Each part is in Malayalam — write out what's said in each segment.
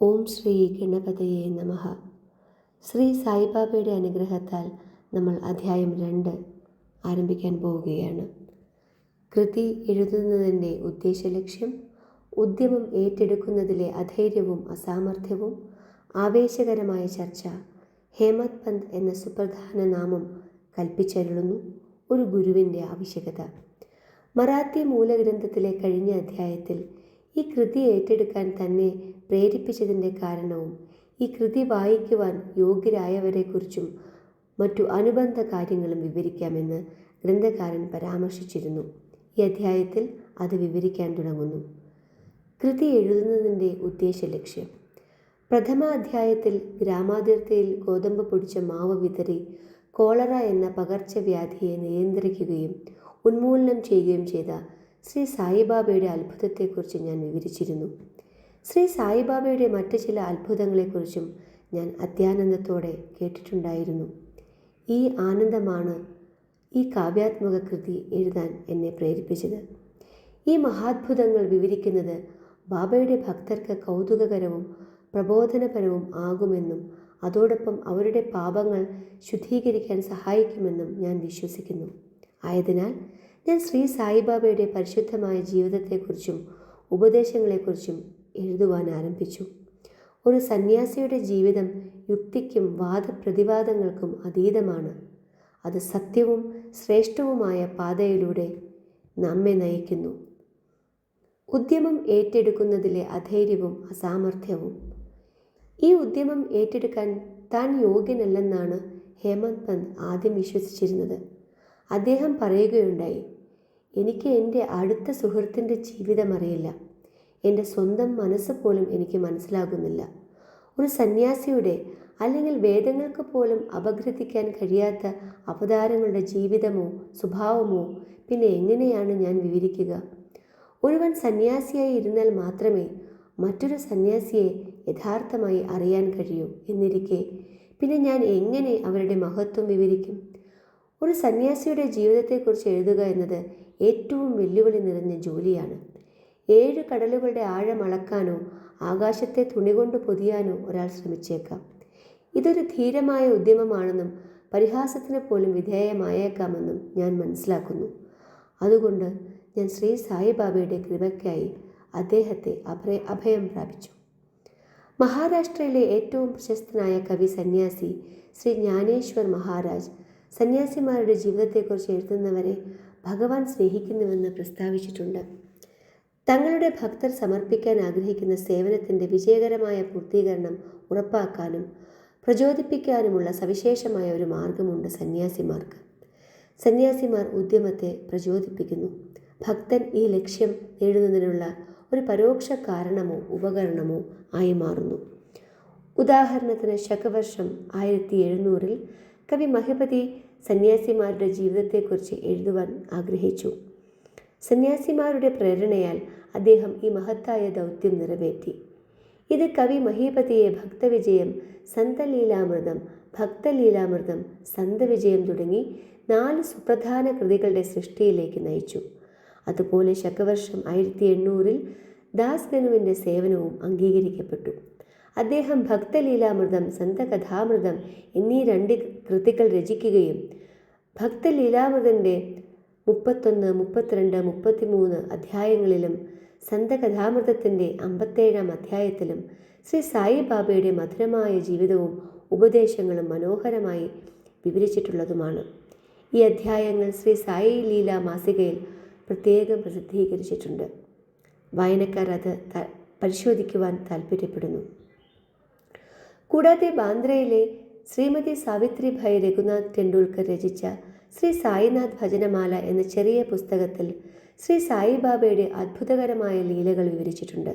ഓം ശ്രീ ഗണപതയേ നമഃ. ശ്രീ സായിബാബയുടെ അനുഗ്രഹത്താൽ നമ്മൾ അധ്യായം 2 ആരംഭിക്കാൻ പോവുകയാണ്. കൃതി എഴുതുന്നതിൻ്റെ ഉദ്ദേശലക്ഷ്യം ഉദ്യമം ഏറ്റെടുക്കുന്നതിലെ അധൈര്യവും അസാമർഥ്യവും, ആവേശകരമായ ചർച്ച, ഹേമത് പന്ത് എന്ന സുപ്രധാന നാമം കൽപ്പിച്ചരുളുന്നു, ഒരു ഗുരുവിൻ്റെ ആവശ്യകത. മറാത്തി മൂലഗ്രന്ഥത്തിലെ കഴിഞ്ഞ അധ്യായത്തിൽ ഈ കൃതി ഏറ്റെടുക്കാൻ തന്നെ പ്രേരിപ്പിച്ചതിൻ്റെ കാരണവും ഈ കൃതി വായിക്കുവാൻ യോഗ്യരായവരെക്കുറിച്ചും മറ്റു അനുബന്ധ കാര്യങ്ങളും വിവരിക്കാമെന്ന് ഗ്രന്ഥകാരൻ പരാമർശിച്ചിരുന്നു. ഈ അധ്യായത്തിൽ അത് വിവരിക്കാൻ തുടങ്ങുന്നു. കൃതി എഴുതുന്നതിൻ്റെ ഉദ്ദേശലക്ഷ്യം. പ്രഥമ അധ്യായത്തിൽ ഗ്രാമാതിർത്തിയിൽ ഗോതമ്പ് പൊടിച്ച മാവ് വിതറി കോളറ എന്ന പകർച്ചവ്യാധിയെ നിയന്ത്രിക്കുകയും ഉന്മൂലനം ചെയ്യുകയും ചെയ്ത ശ്രീ സായിബാബയുടെ അത്ഭുതത്തെക്കുറിച്ച് ഞാൻ വിവരിച്ചിരുന്നു. ശ്രീ സായിബാബയുടെ മറ്റ് ചില അത്ഭുതങ്ങളെക്കുറിച്ചും ഞാൻ അത്യാനന്ദത്തോടെ കേട്ടിട്ടുണ്ടായിരുന്നു. ഈ ആനന്ദമാണ് ഈ കാവ്യാത്മക കൃതി എഴുതാൻ എന്നെ പ്രേരിപ്പിച്ചത്. ഈ മഹാത്ഭുതങ്ങൾ വിവരിക്കുന്നത് ബാബയുടെ ഭക്തർക്ക് കൗതുകകരവും പ്രബോധനപരവും ആകുമെന്നും അതോടൊപ്പം അവരുടെ പാപങ്ങൾ ശുദ്ധീകരിക്കാൻ സഹായിക്കുമെന്നും ഞാൻ വിശ്വസിക്കുന്നു. ആയതിനാൽ ഞാൻ ശ്രീ സായിബാബയുടെ പരിശുദ്ധമായ ജീവിതത്തെക്കുറിച്ചും ഉപദേശങ്ങളെക്കുറിച്ചും എഴുതുവാൻ ആരംഭിച്ചു. ഒരു സന്യാസിയുടെ ജീവിതം യുക്തിക്കും വാദപ്രതിവാദങ്ങൾക്കും അതീതമാണ്. അത് സത്യവും ശ്രേഷ്ഠവുമായ പാതയിലൂടെ നമ്മെ നയിക്കുന്നു. ഉദ്യമം ഏറ്റെടുക്കുന്നതിലെ അധൈര്യവും അസാമർഥ്യവും. ഈ ഉദ്യമം ഏറ്റെടുക്കാൻ താൻ യോഗ്യനല്ലെന്നാണ് ഹേമത് പന്ത് ആദ്യം വിശ്വസിച്ചിരുന്നത്. അദ്ദേഹം പറയുകയുണ്ടായി, എനിക്ക് എൻ്റെ അടുത്ത സുഹൃത്തിൻ്റെ ജീവിതം അറിയില്ല, എൻ്റെ സ്വന്തം മനസ്സ് പോലും എനിക്ക് മനസ്സിലാകുന്നില്ല. ഒരു സന്യാസിയുടെ അല്ലെങ്കിൽ വേദങ്ങൾക്ക് പോലും അപഗ്രഥിക്കാൻ കഴിയാത്ത അവതാരങ്ങളുടെ ജീവിതമോ സ്വഭാവമോ പിന്നെ എങ്ങനെയാണ് ഞാൻ വിവരിക്കുക? ഒരുവൻ സന്യാസിയായി ഇരുന്നാൽ മാത്രമേ മറ്റൊരു സന്യാസിയെ യഥാർത്ഥമായി അറിയാൻ കഴിയൂ എന്നിരിക്കെ പിന്നെ ഞാൻ എങ്ങനെ അവരുടെ മഹത്വം വിവരിക്കും? ഒരു സന്യാസിയുടെ ജീവിതത്തെക്കുറിച്ച് എഴുതുക എന്നത് ഏറ്റവും വെല്ലുവിളി നിറഞ്ഞ ജോലിയാണ്. 7 കടലുകളുടെ ആഴം അളക്കാനോ ആകാശത്തെ തുണികൊണ്ട് പൊതിയാനോ ഒരാൾ ശ്രമിച്ചേക്കാം. ഇതൊരു ധീരമായ ഉദ്യമമാണെന്നും പരിഹാസത്തിന് പോലും വിധേയമായേക്കാമെന്നും ഞാൻ മനസ്സിലാക്കുന്നു. അതുകൊണ്ട് ഞാൻ ശ്രീ സായിബാബയുടെ കൃപയ്ക്കായി അദ്ദേഹത്തെ അഭയം പ്രാപിച്ചു. മഹാരാഷ്ട്രയിലെ ഏറ്റവും പ്രശസ്തനായ കവി സന്യാസി ശ്രീ ജ്ഞാനേശ്വർ മഹാരാജ് സന്യാസിമാരുടെ ജീവിതത്തെക്കുറിച്ച് എഴുതുന്നവരെ ഭഗവാൻ സ്നേഹിക്കുന്നുവെന്ന് പ്രസ്താവിച്ചിട്ടുണ്ട്. തങ്ങളുടെ ഭക്തർ സമർപ്പിക്കാൻ ആഗ്രഹിക്കുന്ന സേവനത്തിൻ്റെ വിജയകരമായ പൂർത്തീകരണം ഉറപ്പാക്കാനും പ്രചോദിപ്പിക്കാനുമുള്ള സവിശേഷമായ ഒരു മാർഗമുണ്ട് സന്യാസിമാർക്ക്. സന്യാസിമാർ ഉദ്യമത്തെ പ്രചോദിപ്പിക്കുന്നു. ഭക്തൻ ഈ ലക്ഷ്യം നേടുന്നതിനുള്ള ഒരു പരോക്ഷ കാരണമോ ഉപകരണമോ ആയി മാറുന്നു. ഉദാഹരണത്തിന് ശകവർഷം 1700 കവി മഹിപതി സന്യാസിമാരുടെ ജീവിതത്തെക്കുറിച്ച് എഴുതുവാൻ ആഗ്രഹിച്ചു. സന്യാസിമാരുടെ പ്രേരണയാൽ അദ്ദേഹം ഈ മഹത്തായ ദൗത്യം നിറവേറ്റി. ഇത് കവി മഹീപതിയെ ഭക്തവിജയം, സന്തലീലാമൃതം, ഭക്തലീലാമൃതം, സന്തവിജയം തുടങ്ങി 4 സുപ്രധാന കൃതികളുടെ സൃഷ്ടിയിലേക്ക് നയിച്ചു. അതുപോലെ ശകവർഷം 1800 ദാസ്ഗനുവിൻ്റെ സേവനവും അംഗീകരിക്കപ്പെട്ടു. അദ്ദേഹം ഭക്തലീലാമൃതം, സന്തകഥാമൃതം എന്നീ 2 കൃതികൾ രചിക്കുകയും ഭക്തലീലാമൃതൻ്റെ 31, 32, 33 അധ്യായങ്ങളിലും സന്തകഥാമൃതത്തിൻ്റെ 57-ാം അധ്യായത്തിലും ശ്രീ സായിബാബയുടെ മധുരമായ ജീവിതവും ഉപദേശങ്ങളും മനോഹരമായി വിവരിച്ചിട്ടുള്ളതുമാണ്. ഈ അധ്യായങ്ങൾ ശ്രീ സായി ലീല മാസികയിൽ പ്രത്യേകം പ്രസിദ്ധീകരിച്ചിട്ടുണ്ട്. വായനക്കാർ അത് പരിശോധിക്കുവാൻ താൽപ്പര്യപ്പെടുന്നു. കൂടാതെ ബാന്ദ്രയിലെ ശ്രീമതി സാവിത്രിഭായ് രഘുനാഥ് ടെണ്ടുൽക്കർ രചിച്ച ശ്രീ സായിനാഥ് ഭജനമാല എന്ന ചെറിയ പുസ്തകത്തിൽ ശ്രീ സായിബാബയുടെ അത്ഭുതകരമായ ലീലകൾ വിവരിച്ചിട്ടുണ്ട്.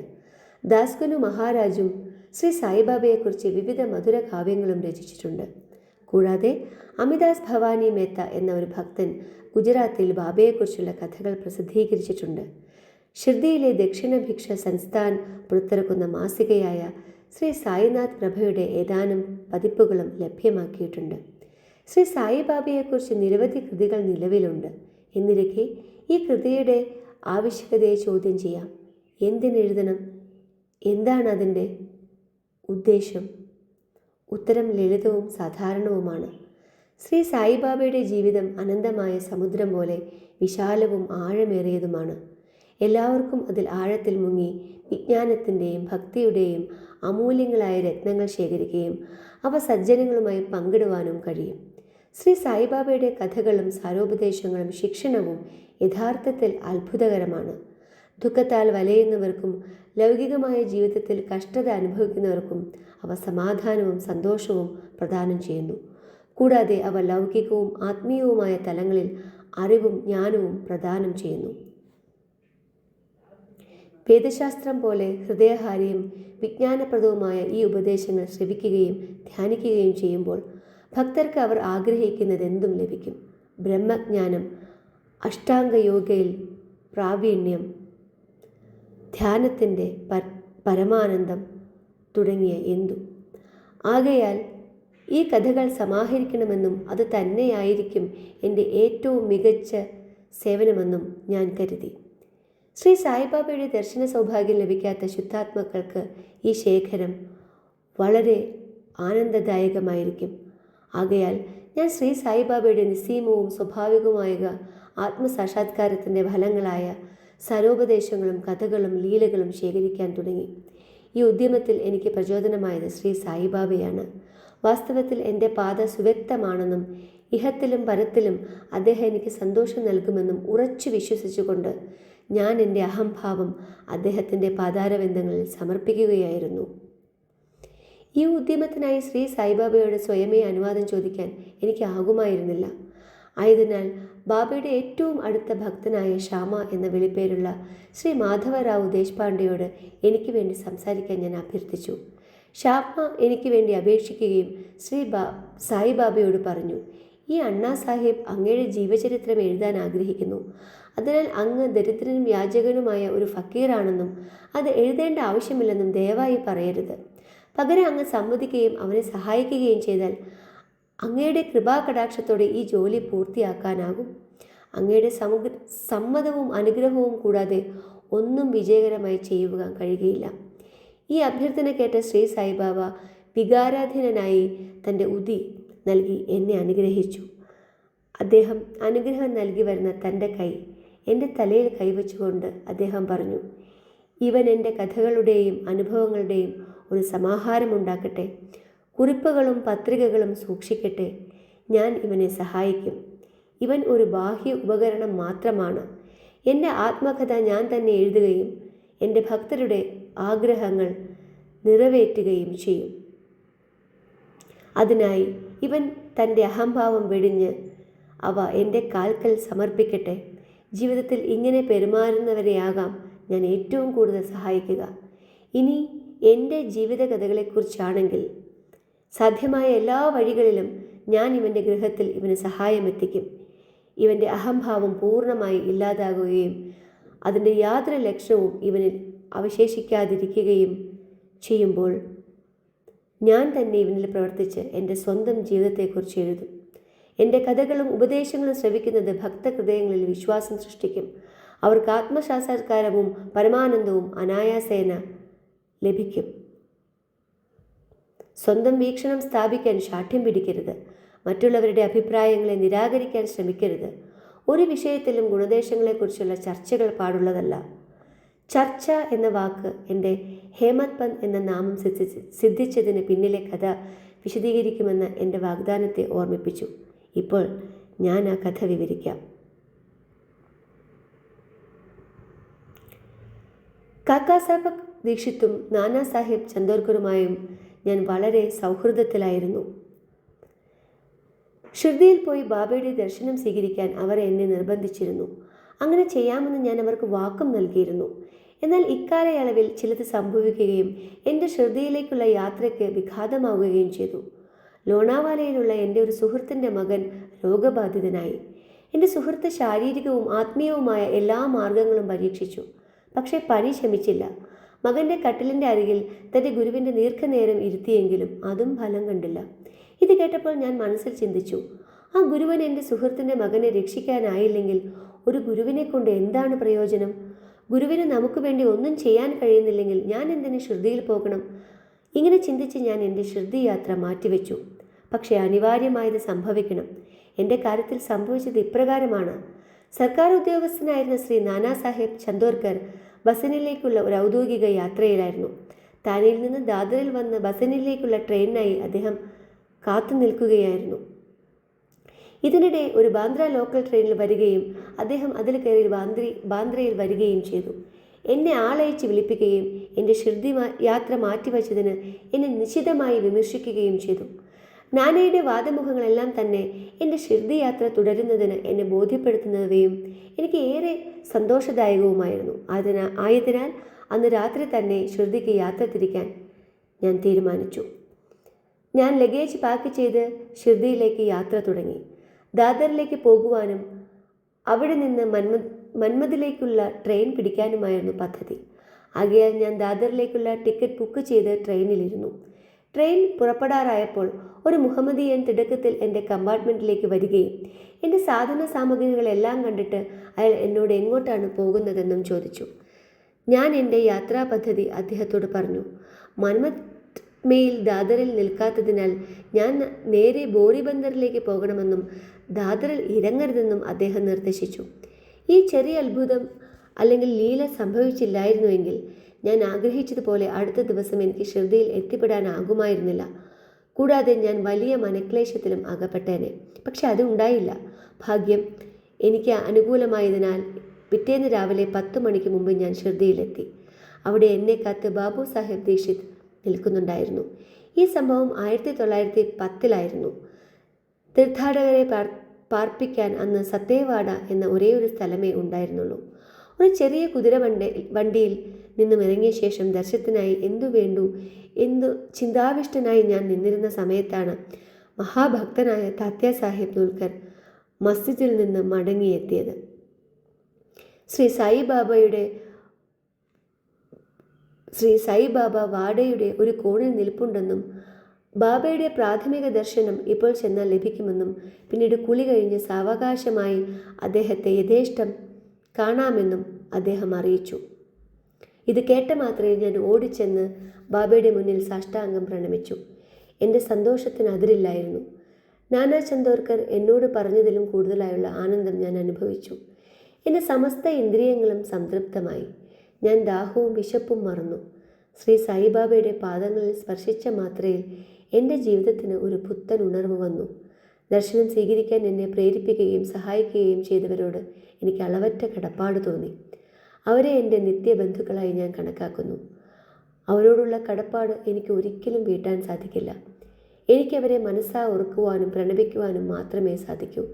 ദാസ്ഗനു മഹാരാജും ശ്രീ സായിബാബയെക്കുറിച്ച് വിവിധ മധുര കാവ്യങ്ങളും രചിച്ചിട്ടുണ്ട്. കൂടാതെ അമിദാസ് ഭവാനി മേത്ത എന്ന ഒരു ഭക്തൻ ഗുജറാത്തിൽ ബാബയെക്കുറിച്ചുള്ള കഥകൾ പ്രസിദ്ധീകരിച്ചിട്ടുണ്ട്. ഷിർദിയിലെ ദക്ഷിണ ഭിക്ഷ സംസ്ഥാൻ പുറത്തിറക്കുന്ന മാസികയായ ശ്രീ സായിനാഥ് പ്രഭയുടെ ഏതാനും പതിപ്പുകളും ലഭ്യമാക്കിയിട്ടുണ്ട്. ശ്രീ സായിബാബയെക്കുറിച്ച് നിരവധി കൃതികൾ നിലവിലുണ്ട്. എന്നിരിക്കെ ഈ കൃതിയുടെ ആവശ്യകതയെ ചോദ്യം ചെയ്യാം. എന്തിനെഴുതണം? എന്താണ് അതിൻ്റെ ഉദ്ദേശം? ഉത്തരം ലളിതവും സാധാരണവുമാണ്. ശ്രീ സായിബാബയുടെ ജീവിതം അനന്തമായ സമുദ്രം പോലെ വിശാലവും ആഴമേറിയതുമാണ്. എല്ലാവർക്കും അതിൽ ആഴത്തിൽ മുങ്ങി വിജ്ഞാനത്തിൻ്റെയും ഭക്തിയുടെയും അമൂല്യങ്ങളായ രത്നങ്ങൾ ശേഖരിക്കുകയും അവ സജ്ജനങ്ങളുമായി പങ്കിടുവാനും കഴിയും. ശ്രീ സായിബാബയുടെ കഥകളും സാരോപദേശങ്ങളും ശിക്ഷണവും യഥാർത്ഥത്തിൽ അത്ഭുതകരമാണ്. ദുഃഖത്താൽ വലയുന്നവർക്കും ലൗകികമായ ജീവിതത്തിൽ കഷ്ടത അനുഭവിക്കുന്നവർക്കും അവ സമാധാനവും സന്തോഷവും പ്രദാനം ചെയ്യുന്നു. കൂടാതെ അവ ലൗകികവും ആത്മീയവുമായ തലങ്ങളിൽ അറിവും ജ്ഞാനവും പ്രദാനം ചെയ്യുന്നു. വേദശാസ്ത്രം പോലെ ഹൃദയഹാരിയും വിജ്ഞാനപ്രദവുമായ ഈ ഉപദേശങ്ങൾ ശ്രവിക്കുകയും ധ്യാനിക്കുകയും ചെയ്യുമ്പോൾ ഭക്തർക്ക് അവർ ആഗ്രഹിക്കുന്നതെന്തും ലഭിക്കും. ബ്രഹ്മജ്ഞാനം, അഷ്ടാംഗയോഗയിൽ പ്രാവീണ്യം, ധ്യാനത്തിൻ്റെ പരമാനന്ദം തുടങ്ങിയ എന്തും. ആകയാൽ ഈ കഥകൾ സമാഹരിക്കണമെന്നും അത് തന്നെയായിരിക്കും എൻ്റെ ഏറ്റവും മികച്ച സേവനമെന്നും ഞാൻ കരുതി. ശ്രീ സായിബാബയുടെ ദർശന സൗഭാഗ്യം ലഭിക്കാത്ത ശുദ്ധാത്മാക്കൾക്ക് ഈ ശേഖരം വളരെ ആനന്ദദായകമായിരിക്കും. ആകയാൽ ഞാൻ ശ്രീ സായിബാബയുടെ നിസ്സീമവും സ്വാഭാവികവുമായ ആത്മസാക്ഷാത്കാരത്തിൻ്റെ ഫലങ്ങളായ സരോപദേശങ്ങളും കഥകളും ലീലകളും ശേഖരിക്കാൻ തുടങ്ങി. ഈ ഉദ്യമത്തിൽ എനിക്ക് പ്രചോദനമായത് ശ്രീ സായിബാബയാണ്. വാസ്തവത്തിൽ എൻ്റെ പാത സുവ്യക്തമാണെന്നും ഇഹത്തിലും പരത്തിലും അദ്ദേഹം എനിക്ക് സന്തോഷം നൽകുമെന്നും ഉറച്ചു വിശ്വസിച്ചുകൊണ്ട് ഞാൻ എൻ്റെ അഹംഭാവം അദ്ദേഹത്തിൻ്റെ പാതാരബന്ധങ്ങളിൽ സമർപ്പിക്കുകയായിരുന്നു. ഈ ഉദ്യമത്തിനായി ശ്രീ സായിബാബയോട് സ്വയമേ അനുവാദം ചോദിക്കാൻ എനിക്ക് ആകുമായിരുന്നില്ല. ആയതിനാൽ ബാബയുടെ ഏറ്റവും അടുത്ത ഭക്തനായ ശ്യാമ എന്ന വിളിപ്പേരുള്ള ശ്രീ മാധവറാവു ദേശ്പാണ്ഡെയോട് എനിക്ക് വേണ്ടി സംസാരിക്കാൻ ഞാൻ അഭ്യർത്ഥിച്ചു. ശ്യാമ എനിക്ക് വേണ്ടി അപേക്ഷിക്കുകയും ശ്രീ സായിബാബയോട് പറഞ്ഞു, ഈ അണ്ണാ സാഹിബ് അങ്ങയുടെ ജീവചരിത്രം എഴുതാൻ ആഗ്രഹിക്കുന്നു. അതിനാൽ അങ്ങ് ദരിദ്രനും യാചകനുമായ ഒരു ഫക്കീറാണെന്നും അത് എഴുതേണ്ട ആവശ്യമില്ലെന്നും ദയവായി പറയരുത്. പകരം അങ്ങ് സമ്മതിക്കുകയും അവനെ സഹായിക്കുകയും ചെയ്താൽ അങ്ങയുടെ കൃപാകടാക്ഷത്തോടെ ഈ ജോലി പൂർത്തിയാക്കാനാകും. അങ്ങയുടെ സമ്മതവും അനുഗ്രഹവും കൂടാതെ ഒന്നും വിജയകരമായി ചെയ്യുവാൻ കഴിയുകയില്ല. ഈ അഭ്യർത്ഥന കേട്ട ശ്രീ സായിബാബ വികാരാധീനനായി തൻ്റെ ഉതി നൽകി എന്നെ അനുഗ്രഹിച്ചു. അദ്ദേഹം അനുഗ്രഹം നൽകി വരുന്ന തൻ്റെ കൈ എൻ്റെ തലയിൽ കൈവച്ചുകൊണ്ട് അദ്ദേഹം പറഞ്ഞു, ഇവൻ എൻ്റെ കഥകളുടെയും അനുഭവങ്ങളുടെയും ഒരു സമാഹാരമുണ്ടാക്കട്ടെ. കുറിപ്പുകളും പത്രികകളും സൂക്ഷിക്കട്ടെ. ഞാൻ ഇവനെ സഹായിക്കും. ഇവൻ ഒരു ബാഹ്യ ഉപകരണം മാത്രമാണ്. എൻ്റെ ആത്മകഥ ഞാൻ തന്നെ എഴുതുകയും എൻ്റെ ഭക്തരുടെ ആഗ്രഹങ്ങൾ നിറവേറ്റുകയും ചെയ്യും. അതിനായി ഇവൻ തൻ്റെ അഹംഭാവം വെടിഞ്ഞ് അവ എൻ്റെ കാൽക്കൽ സമർപ്പിക്കട്ടെ. ജീവിതത്തിൽ ഇങ്ങനെ പെരുമാറുന്നവരെയാകാം ഞാൻ ഏറ്റവും കൂടുതൽ സഹായിക്കുക. ഇനി എൻ്റെ ജീവിതകഥകളെക്കുറിച്ചാണെങ്കിൽ സാധ്യമായ എല്ലാ വഴികളിലും ഞാൻ ഇവൻ്റെ ഗൃഹത്തിൽ ഇവന് സഹായമെത്തിക്കും. ഇവൻ്റെ അഹംഭാവം പൂർണ്ണമായി ഇല്ലാതാകുകയും അതിൻ്റെ യാതൊരു ലക്ഷണവും ഇവനിൽ അവശേഷിക്കാതിരിക്കുകയും ചെയ്യുമ്പോൾ ഞാൻ തന്നെ ഇവനിൽ പ്രവർത്തിച്ച് എൻ്റെ സ്വന്തം ജീവിതത്തെക്കുറിച്ച് എഴുതും. എൻ്റെ കഥകളും ഉപദേശങ്ങളും ശ്രവിക്കുന്നത് ഭക്തഹൃദയങ്ങളിൽ വിശ്വാസം സൃഷ്ടിക്കും. അവർക്ക് ആത്മസാക്ഷാത്കാരവും പരമാനന്ദവും അനായാസേന ലഭിക്കും. സ്വന്തം വീക്ഷണം സ്ഥാപിക്കാൻ ശാഠ്യം പിടിക്കരുത്. മറ്റുള്ളവരുടെ അഭിപ്രായങ്ങളെ നിരാകരിക്കാൻ ശ്രമിക്കരുത്. ഒരു വിഷയത്തിലും ഗുണദേശങ്ങളെക്കുറിച്ചുള്ള ചർച്ചകൾ പാടുള്ളതല്ല. ചർച്ച എന്ന വാക്ക് എൻ്റെ ഹേമത് പന്ത് എന്ന നാമം സിദ്ധിച്ചതിന് പിന്നിലെ കഥ വിശദീകരിക്കുമെന്ന് എൻ്റെ വാഗ്ദാനത്തെ ഓർമ്മിപ്പിച്ചു. ഇപ്പോൾ ഞാൻ ആ കഥ വിവരിക്കാം. കാക്കാ സാഹബ് ദീക്ഷിത്തും നാനാ സാഹിബ് ചന്ദോർക്കറുമായും ഞാൻ വളരെ സൗഹൃദത്തിലായിരുന്നു. ഷിർദിയിൽ പോയി ബാബയുടെ ദർശനം സ്വീകരിക്കാൻ അവർ എന്നെ നിർബന്ധിച്ചിരുന്നു. അങ്ങനെ ചെയ്യാമെന്ന് ഞാൻ അവർക്ക് വാക്കും നൽകിയിരുന്നു. എന്നാൽ ഇക്കാലയളവിൽ ചിലത് സംഭവിക്കുകയും എൻ്റെ ഷിർദിയിലേക്കുള്ള യാത്രയ്ക്ക് വിഘാതമാവുകയും ചെയ്തു. ലോണാവാലയിലുള്ള എൻ്റെ ഒരു സുഹൃത്തിൻ്റെ മകൻ രോഗബാധിതനായി. എൻ്റെ സുഹൃത്ത് ശാരീരികവും ആത്മീയവുമായ എല്ലാ മാർഗങ്ങളും പരീക്ഷിച്ചു. പക്ഷേ പനി ശമിച്ചില്ല. മകൻ്റെ കട്ടിലിൻ്റെ അരികിൽ തൻ്റെ ഗുരുവിൻ്റെ ദീർഘനേരം ഇരുത്തിയെങ്കിലും അതും ഫലം കണ്ടില്ല. ഇത് കേട്ടപ്പോൾ ഞാൻ മനസ്സിൽ ചിന്തിച്ചു, ആ ഗുരുവൻ എൻ്റെ സുഹൃത്തിൻ്റെ മകനെ രക്ഷിക്കാനായില്ലെങ്കിൽ ഒരു ഗുരുവിനെ കൊണ്ട് എന്താണ് പ്രയോജനം? ഗുരുവിന് നമുക്ക് വേണ്ടി ഒന്നും ചെയ്യാൻ കഴിയുന്നില്ലെങ്കിൽ ഞാൻ എന്തിന് ഷിർദിയിൽ പോകണം? ഇങ്ങനെ ചിന്തിച്ച് ഞാൻ എൻ്റെ ഷിർദി യാത്ര മാറ്റിവെച്ചു. പക്ഷേ അനിവാര്യമായത് സംഭവിക്കണം. എൻ്റെ കാര്യത്തിൽ സംഭവിച്ചത് ഇപ്രകാരമാണ്. സർക്കാർ ഉദ്യോഗസ്ഥനായിരുന്ന ശ്രീ നാനാ സാഹേബ് ചന്ദോർക്കർ ബസനിലേക്കുള്ള ഒരു ഔദ്യോഗിക യാത്രയിലായിരുന്നു. താനെയിൽ നിന്ന് ദാദറിൽ വന്ന് ബസനിലേക്കുള്ള ട്രെയിനിനായി അദ്ദേഹം കാത്തു നിൽക്കുകയായിരുന്നു. ഇതിനിടെ ഒരു ബാന്ദ്ര ലോക്കൽ ട്രെയിനിൽ വരികയും അദ്ദേഹം അതിൽ കയറി ബാന്ദ്രയിൽ വരികയും ചെയ്തു. എന്നെ ആളയച്ച് വിളിപ്പിക്കുകയും എൻ്റെ ഷിർദി യാത്ര മാറ്റിവെച്ചതിന് എന്നെ നിശിതമായി വിമർശിക്കുകയും ചെയ്തു. നാനയുടെ വാദമുഖങ്ങളെല്ലാം തന്നെ എൻ്റെ ഷിർദി യാത്ര തുടരുന്നതിന് എന്നെ ബോധ്യപ്പെടുത്തുന്നവയും എനിക്ക് ഏറെ സന്തോഷദായകവുമായിരുന്നു. ആയതിനാൽ അന്ന് രാത്രി തന്നെ ഷിർദിക്ക് യാത്ര തിരിക്കാൻ ഞാൻ തീരുമാനിച്ചു. ഞാൻ ലഗേജ് പാക്ക് ചെയ്ത് ഷിർദിയിലേക്ക് യാത്ര തുടങ്ങി. ദാദറിലേക്ക് പോകുവാനും അവിടെ നിന്ന് മന്മദിലേക്കുള്ള ട്രെയിൻ പിടിക്കാനുമായിരുന്നു പദ്ധതി. ആകയാൽ ഞാൻ ദാദറിലേക്കുള്ള ടിക്കറ്റ് ബുക്ക് ചെയ്ത് ട്രെയിനിലിരുന്നു. ട്രെയിൻ പുറപ്പെടാറായപ്പോൾ ഒരു മുഹമ്മദിയൻ തിടുക്കത്തിൽ എൻ്റെ കമ്പാർട്ട്മെൻറ്റിലേക്ക് വരികയും എൻ്റെ സാധന സാമഗ്രികളെല്ലാം കണ്ടിട്ട് അയാൾ എന്നോട് എങ്ങോട്ടാണ് പോകുന്നതെന്നും ചോദിച്ചു. ഞാൻ എൻ്റെ യാത്രാ പദ്ധതി അദ്ദേഹത്തോട് പറഞ്ഞു. മന്മത് മെയിൽ ദാദറിൽ നിൽക്കാത്തതിനാൽ ഞാൻ നേരെ ബോറിബന്ദറിലേക്ക് പോകണമെന്നും ദാദറിൽ ഇറങ്ങരുതെന്നും അദ്ദേഹം നിർദ്ദേശിച്ചു. ഈ ചെറിയ അത്ഭുതം അല്ലെങ്കിൽ ലീല സംഭവിച്ചില്ലായിരുന്നുവെങ്കിൽ ഞാൻ ആഗ്രഹിച്ചതുപോലെ അടുത്ത ദിവസം എനിക്ക് ഷിർദിയിൽ എത്തിപ്പെടാനാകുമായിരുന്നില്ല. കൂടാതെ ഞാൻ വലിയ മനക്ലേശത്തിലും അകപ്പെട്ടേനെ. പക്ഷെ അത് ഉണ്ടായില്ല. ഭാഗ്യം എനിക്ക് അനുകൂലമായതിനാൽ പിറ്റേന്ന് രാവിലെ 10 മണിക്ക് മുമ്പ് ഞാൻ ഷിർദിയിലെത്തി. അവിടെ എന്നെ കാത്ത് ബാബു സാഹേബ് ദീക്ഷിത് നിൽക്കുന്നുണ്ടായിരുന്നു. ഈ സംഭവം 1910 തീർത്ഥാടകരെ പാർപ്പിക്കാൻ അന്ന് സത്തേവാഡ എന്ന ഒരേയൊരു സ്ഥലമേ ഉണ്ടായിരുന്നുള്ളൂ. ഒരു ചെറിയ വണ്ടിയിൽ നിന്നും ഇറങ്ങിയ ശേഷം ദർശനത്തിനായി എന്തു ചിന്താവിഷ്ടനായി ഞാൻ നിന്നിരുന്ന സമയത്താണ് മഹാഭക്തനായ താത്യ സാഹിബ് നുൽക്കർ മസ്ജിദിൽ നിന്ന് മടങ്ങിയെത്തിയത്. ശ്രീ സായിബാബ വാഡയുടെ ഒരു കോണിൽ നിൽപ്പുണ്ടെന്നും ബാബയുടെ പ്രാഥമിക ദർശനം ഇപ്പോൾ ചെന്നാൽ ലഭിക്കുമെന്നും പിന്നീട് കുളി കഴിഞ്ഞ് സാവകാശമായി അദ്ദേഹത്തെ യഥേഷ്ടം കാണാമെന്നും അദ്ദേഹം അറിയിച്ചു. ഇത് കേട്ട മാത്രമേ ഞാൻ ഓടിച്ചെന്ന് ബാബയുടെ മുന്നിൽ സാഷ്ടാംഗം പ്രണമിച്ചു. എൻ്റെ സന്തോഷത്തിന് അതിരില്ലായിരുന്നു. നാനാ ചന്ദോർക്കർ എന്നോട് പറഞ്ഞതിലും കൂടുതലായുള്ള ആനന്ദം ഞാൻ അനുഭവിച്ചു. എൻ്റെ സമസ്ത ഇന്ദ്രിയങ്ങളും സംതൃപ്തമായി. ഞാൻ ദാഹവും വിശപ്പും മറന്നു. ശ്രീ സായിബാബയുടെ പാദങ്ങളിൽ സ്പർശിച്ച മാത്രയിൽ എൻ്റെ ജീവിതത്തിന് ഒരു പുത്തൻ ഉണർവ് വന്നു. ദർശനം സ്വീകരിക്കാൻ എന്നെ പ്രേരിപ്പിക്കുകയും സഹായിക്കുകയും ചെയ്തവരോട് എനിക്ക് അളവറ്റ കടപ്പാട് തോന്നി. അവരെ എൻ്റെ നിത്യബന്ധുക്കളായി ഞാൻ കണക്കാക്കുന്നു. അവരോടുള്ള കടപ്പാട് എനിക്ക് ഒരിക്കലും വീട്ടാൻ സാധിക്കില്ല. എനിക്കവരെ മനസ്സാ ഓർക്കുവാനും പ്രണമിക്കുവാനും മാത്രമേ സാധിക്കൂ.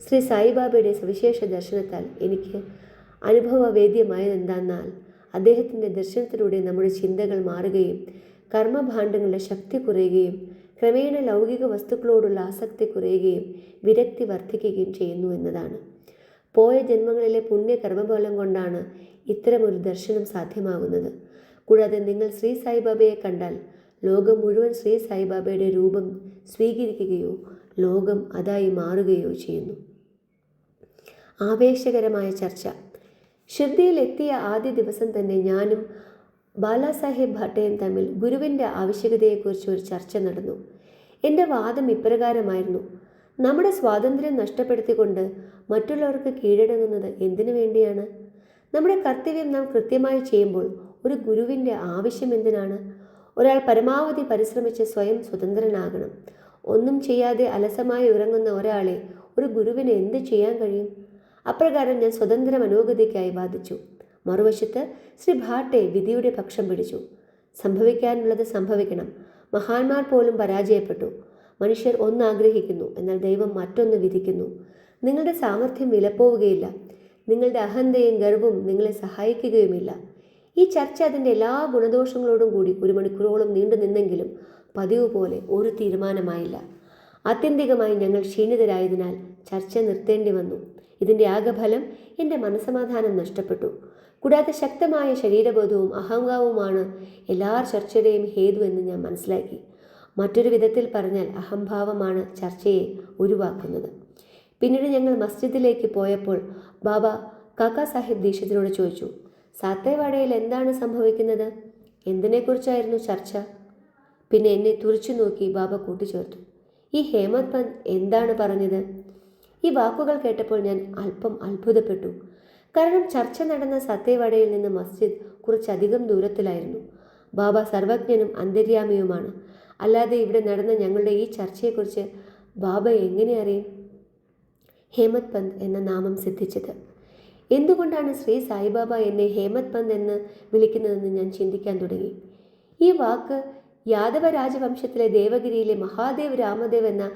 ശ്രീ സായിബാബയുടെ സവിശേഷ ദർശനത്താൽ എനിക്ക് അനുഭവവേദ്യമായതെന്തെന്നാൽ അദ്ദേഹത്തിൻ്റെ ദർശനത്തിലൂടെ നമ്മുടെ ചിന്തകൾ മാറുകയും കർമ്മഭാണ്ഡങ്ങളുടെ ശക്തി കുറയുകയും ക്രമേണ ലൗകിക വസ്തുക്കളോടുള്ള ആസക്തി കുറയുകയും വിരക്തി വർദ്ധിക്കുകയും ചെയ്യുന്നു എന്നതാണ്. പോയ ജന്മങ്ങളിലെ പുണ്യകർമ്മഫലം കൊണ്ടാണ് ഇത്തരമൊരു ദർശനം സാധ്യമാകുന്നത്. കൂടാതെ നിങ്ങൾ ശ്രീ സായിബാബയെ കണ്ടാൽ ലോകം മുഴുവൻ ശ്രീ സായിബാബയുടെ രൂപം സ്വീകരിക്കുകയോ ലോകം അതായി മാറുകയോ ചെയ്യുന്നു. ആവേശകരമായ ചർച്ച. ഷിർദിയിൽ എത്തിയ ആദ്യ ദിവസം തന്നെ ഞാനും ബാലാസാഹേബ് ഭട്ടയും തമ്മിൽ ഗുരുവിൻ്റെ ആവശ്യകതയെക്കുറിച്ച് ഒരു ചർച്ച നടന്നു. എൻ്റെ വാദം ഇപ്രകാരമായിരുന്നു: നമ്മുടെ സ്വാതന്ത്ര്യം നഷ്ടപ്പെടുത്തിക്കൊണ്ട് മറ്റുള്ളവർക്ക് കീഴടങ്ങുന്നത് എന്തിനു വേണ്ടിയാണ്? നമ്മുടെ കർത്തവ്യം നാം കൃത്യമായി ചെയ്യുമ്പോൾ ഒരു ഗുരുവിൻ്റെ ആവശ്യം എന്തിനാണ്? ഒരാൾ പരമാവധി പരിശ്രമിച്ച് സ്വയം സ്വതന്ത്രനാകണം. ഒന്നും ചെയ്യാതെ അലസമായി ഉറങ്ങുന്ന ഒരാളെ ഒരു ഗുരുവിന് എന്ത് ചെയ്യാൻ കഴിയും? അപ്രകാരം ഞാൻ സ്വതന്ത്ര മനോഗതിക്കായി വാദിച്ചു. മറുവശത്ത് ശ്രീ ഭാട്ടെ വിധിയുടെ പക്ഷം പിടിച്ചു. സംഭവിക്കാനുള്ളത് സംഭവിക്കണം. മഹാന്മാർ പോലും പരാജയപ്പെട്ടു. മനുഷ്യർ ഒന്നാഗ്രഹിക്കുന്നു, എന്നാൽ ദൈവം മറ്റൊന്ന് വിധിക്കുന്നു. നിങ്ങളുടെ സാമർഥ്യം വിലപ്പോവുകയില്ല. നിങ്ങളുടെ അഹന്തയും ഗർവവും നിങ്ങളെ സഹായിക്കുകയുമില്ല. ഈ ചർച്ച അതിൻ്റെ എല്ലാ ഗുണദോഷങ്ങളോടും കൂടി 1 മണിക്കൂറോളം നീണ്ടു നിന്നെങ്കിലും പതിവ് പോലെ ഒരു തീരുമാനമായില്ല. ആത്യന്തികമായി ഞങ്ങൾ ക്ഷീണിതരായതിനാൽ ചർച്ച നിർത്തേണ്ടി വന്നു. ഇതിൻ്റെ ആകഫലം എൻ്റെ മനസ്സമാധാനം നഷ്ടപ്പെട്ടു. കൂടാതെ ശക്തമായ ശരീരബോധവും അഹംഭാവവുമാണ് എല്ലാ ചർച്ചയുടെയും ഹേതു എന്ന് ഞാൻ മനസ്സിലാക്കി. മറ്റൊരു വിധത്തിൽ പറഞ്ഞാൽ അഹംഭാവമാണ് ചർച്ചയെ ഉരുവാക്കുന്നത്. പിന്നീട് ഞങ്ങൾ മസ്ജിദിലേക്ക് പോയപ്പോൾ ബാബ കാക്കാ സാഹിബ് ദീക്ഷിതിനോട് ചോദിച്ചു, സാത്തേവാഡയിൽ എന്താണ് സംഭവിക്കുന്നത്? എന്തിനെക്കുറിച്ചായിരുന്നു ചർച്ച? പിന്നെ എന്നെ തുറിച്ചു നോക്കി ബാബ കൂട്ടിച്ചേർത്തു. ഈ ഹേമത് പന്ത് എന്താണ് പറഞ്ഞത്? ഈ വാക്കുകൾ കേട്ടപ്പോൾ ഞാൻ അല്പം അത്ഭുതപ്പെട്ടു. കാരണം ചർച്ച നടന്ന സത്യവാടയിൽ നിന്ന് മസ്ജിദ് കുറച്ചധികം ദൂരത്തിലായിരുന്നു. ബാബ സർവജ്ഞനും അന്തര്യാമിയുമാണ്. അല്ലാതെ ഇവിടെ നടന്ന ഞങ്ങളുടെ ഈ ചർച്ചയെക്കുറിച്ച് ബാബ എങ്ങനെ അറിയും? ഹേമത് പന്ത് എന്ന നാമം സിദ്ധിച്ചത് എന്തുകൊണ്ടാണ് ശ്രീ സായിബാബ എന്നെ ഹേമത് പന്ത് എന്ന് വിളിക്കുന്നതെന്ന് ഞാൻ ചിന്തിക്കാൻ തുടങ്ങി. ഈ വാക്ക് യാദവ രാജവംശത്തിലെ ദേവഗിരിയിലെ മഹാദേവ് രാമദേവ് എന്ന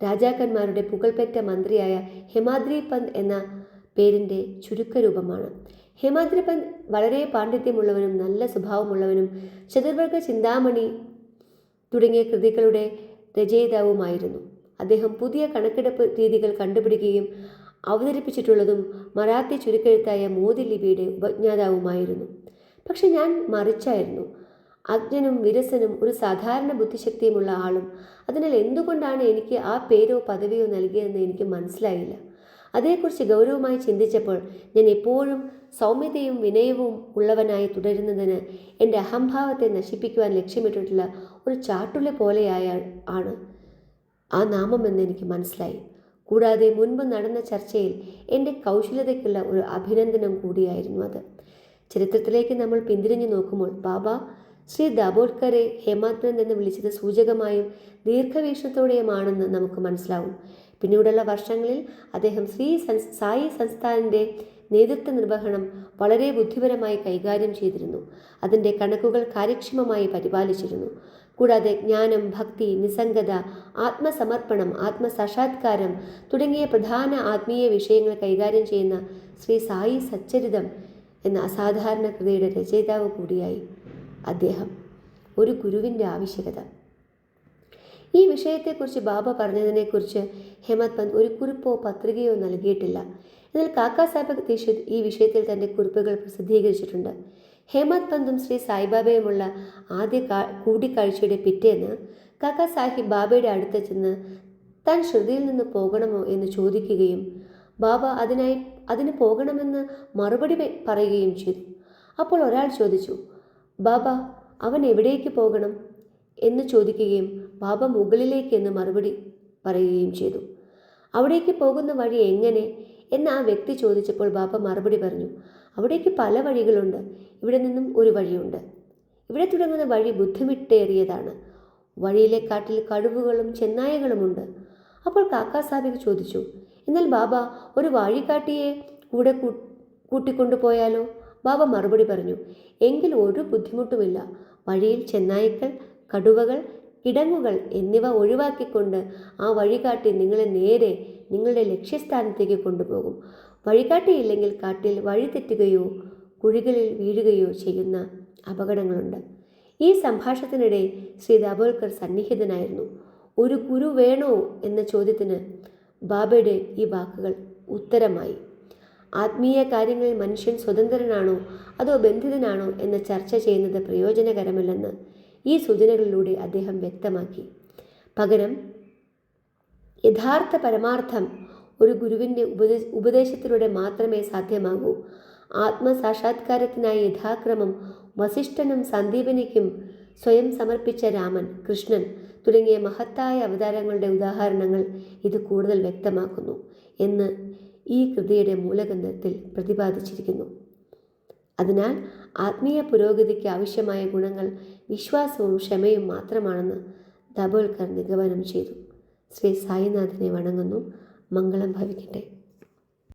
രാജാക്കന്മാരുടെ പുകൾപെറ്റ മന്ത്രിയായ ഹേമാദ്രി പന്ത് എന്ന പേരിൻ്റെ ചുരുക്കരൂപമാണ്. ഹേമാദ്രി പന്ത് വളരെ പാണ്ഡിത്യമുള്ളവനും നല്ല സ്വഭാവമുള്ളവനും ചതുർവർഗ ചിന്താമണി തുടങ്ങിയ കൃതികളുടെ രചയിതാവുമായിരുന്നു. അദ്ദേഹം പുതിയ കണക്കെടുപ്പ് രീതികൾ കണ്ടുപിടിക്കുകയും അവതരിപ്പിച്ചിട്ടുള്ളതും മറാത്തി ചുരുക്കെഴുത്തായ മോദി ലിപിയുടെ ഉപജ്ഞാതാവുമായിരുന്നു. പക്ഷെ ഞാൻ മറിച്ചായിരുന്നു. അജ്ഞനും വിരസനും ഒരു സാധാരണ ബുദ്ധിശക്തിയുമുള്ള ആളും. അതിനാൽ എന്തുകൊണ്ടാണ് എനിക്ക് ആ പേരോ പദവിയോ നൽകിയതെന്ന് എനിക്ക് മനസ്സിലായില്ല. അതേക്കുറിച്ച് ഗൗരവമായി ചിന്തിച്ചപ്പോൾ ഞാൻ എപ്പോഴും സൗമ്യതയും വിനയവും ഉള്ളവനായി തുടരുന്നതിന് എൻ്റെ അഹംഭാവത്തെ നശിപ്പിക്കുവാൻ ലക്ഷ്യമിട്ടിട്ടുള്ള ഒരു ചാട്ടുളി ആണ് ആ നാമമെന്ന് എനിക്ക് മനസ്സിലായി. കൂടാതെ മുൻപ് നടന്ന ചർച്ചയിൽ എൻ്റെ കൗശലതയ്ക്കുള്ള ഒരു അഭിനന്ദനം കൂടിയായിരുന്നു അത്. ചരിത്രത്തിലേക്ക് നമ്മൾ പിന്തിരിഞ്ഞു നോക്കുമ്പോൾ ബാബ ശ്രീ ദാബോൽക്കറെ ഹേമത് പന്ത് എന്ന് വിളിച്ചത് സൂചകമായും ദീർഘവീക്ഷണത്തോടെയുമാണെന്ന് നമുക്ക് മനസ്സിലാവും. പിന്നീടുള്ള വർഷങ്ങളിൽ അദ്ദേഹം സായി സംസ്ഥാനിൻ്റെ നേതൃത്വ നിർവഹണം വളരെ ബുദ്ധിപരമായി കൈകാര്യം ചെയ്തിരുന്നു. അതിൻ്റെ കണക്കുകൾ കാര്യക്ഷമമായി പരിപാലിച്ചിരുന്നു. കൂടാതെ ജ്ഞാനം, ഭക്തി, നിസ്സംഗത, ആത്മസമർപ്പണം, ആത്മസാക്ഷാത്കാരം തുടങ്ങിയ പ്രധാന ആത്മീയ വിഷയങ്ങൾ കൈകാര്യം ചെയ്യുന്ന ശ്രീ സായി സച്ചരിതം എന്ന അസാധാരണ കൃതിയുടെ രചയിതാവ് കൂടിയായി അദ്ദേഹം. ഒരു ഗുരുവിൻ്റെ ആവശ്യകത. ഈ വിഷയത്തെക്കുറിച്ച് ബാബ പറഞ്ഞതിനെക്കുറിച്ച് ഹേമത് പന്ത് ഒരു കുറിപ്പോ പത്രികയോ നൽകിയിട്ടില്ല. എന്നാൽ കാക്കാ സാഹിബ് ദീക്ഷിത് ഈ വിഷയത്തിൽ തൻ്റെ കുറിപ്പുകൾ പ്രസിദ്ധീകരിച്ചിട്ടുണ്ട്. ഹേമത് പന്തും ശ്രീ സായിബാബയുമുള്ള ആദ്യ കൂടിക്കാഴ്ചയുടെ പിറ്റേന്ന് കാക്കാ സാഹിബ് ബാബയുടെ അടുത്ത് ചെന്ന് താൻ ശ്രുതിയിൽ നിന്ന് പോകണമോ എന്ന് ചോദിക്കുകയും ബാബ അതിന് പോകണമെന്ന് മറുപടി പറയുകയും ചെയ്തു. അപ്പോൾ ഒരാൾ ചോദിച്ചു, ബാബ അവൻ എവിടേക്ക് പോകണം എന്ന് ചോദിക്കുകയും ബാബ മുകളിലേക്ക് എന്ന് മറുപടി പറയുകയും ചെയ്തു. അവിടേക്ക് പോകുന്ന വഴി എങ്ങനെ എന്ന് ആ വ്യക്തി ചോദിച്ചപ്പോൾ ബാബ മറുപടി പറഞ്ഞു, അവിടേക്ക് പല വഴികളുണ്ട്. ഇവിടെ നിന്നും ഒരു വഴിയുണ്ട്. ഇവിടെ തുടങ്ങുന്ന വഴി ബുദ്ധിമുട്ടേറിയതാണ്. വഴിയിലെ കാട്ടിൽ കടുവകളും ചെന്നായകളുമുണ്ട്. അപ്പോൾ കാക്കാ സാഹിബ് ചോദിച്ചു, എന്നാൽ ബാബ ഒരു വഴികാട്ടിയെ കൂടെ കൂട്ടിക്കൊണ്ടുപോയാലോ? ബാബ മറുപടി പറഞ്ഞു, എങ്കിൽ ഒരു ബുദ്ധിമുട്ടുമില്ല. വഴിയിൽ ചെന്നായ്ക്കൾ, കടുവകൾ, കിടങ്ങുകൾ എന്നിവ ഒഴിവാക്കിക്കൊണ്ട് ആ വഴികാട്ടി നിങ്ങളെ നേരെ നിങ്ങളുടെ ലക്ഷ്യസ്ഥാനത്തേക്ക് കൊണ്ടുപോകും. വഴികാട്ടിയില്ലെങ്കിൽ കാട്ടിൽ വഴി തെറ്റുകയോ കുഴികളിൽ വീഴുകയോ ചെയ്യുന്ന അപകടങ്ങളുണ്ട്. ഈ സംഭാഷണത്തിനിടെ ശ്രീ ദാബോൽക്കർ സന്നിഹിതനായിരുന്നു. ഒരു ഗുരു വേണോ എന്ന ചോദ്യത്തിന് ബാബയുടെ ഈ വാക്കുകൾ ഉത്തരമായി. ആത്മീയ കാര്യങ്ങളിൽ മനുഷ്യൻ സ്വതന്ത്രനാണോ അതോ ബന്ധിതനാണോ എന്ന ചർച്ച ചെയ്യുന്നത് പ്രയോജനകരമല്ലെന്ന് ഈ സൂചനകളിലൂടെ അദ്ദേഹം വ്യക്തമാക്കി. പകരം യഥാർത്ഥ പരമാർത്ഥം ഒരു ഗുരുവിൻ്റെ ഉപദേശത്തിലൂടെ മാത്രമേ സാധ്യമാകൂ. ആത്മസാക്ഷാത്കാരത്തിനായി യഥാക്രമം വസിഷ്ഠനും സന്ദീപനിക്കും സ്വയം സമർപ്പിച്ച രാമൻ, കൃഷ്ണൻ തുടങ്ങിയ മഹത്തായ അവതാരങ്ങളുടെ ഉദാഹരണങ്ങൾ ഇത് കൂടുതൽ വ്യക്തമാക്കുന്നു എന്ന് ഈ കൃതിയുടെ മൂലഗ്രന്ഥത്തിൽ പ്രതിപാദിച്ചിരിക്കുന്നു. അതിനാൽ ആത്മീയ പുരോഗതിക്ക് ആവശ്യമായ ഗുണങ്ങൾ വിശ്വാസവും ക്ഷമയും മാത്രമാണെന്ന് ദാബോൽക്കർ നിഗമനം ചെയ്തു. ശ്രീ സായിനാഥനെ വണങ്ങുന്നു. മംഗളം ഭവിക്കട്ടെ.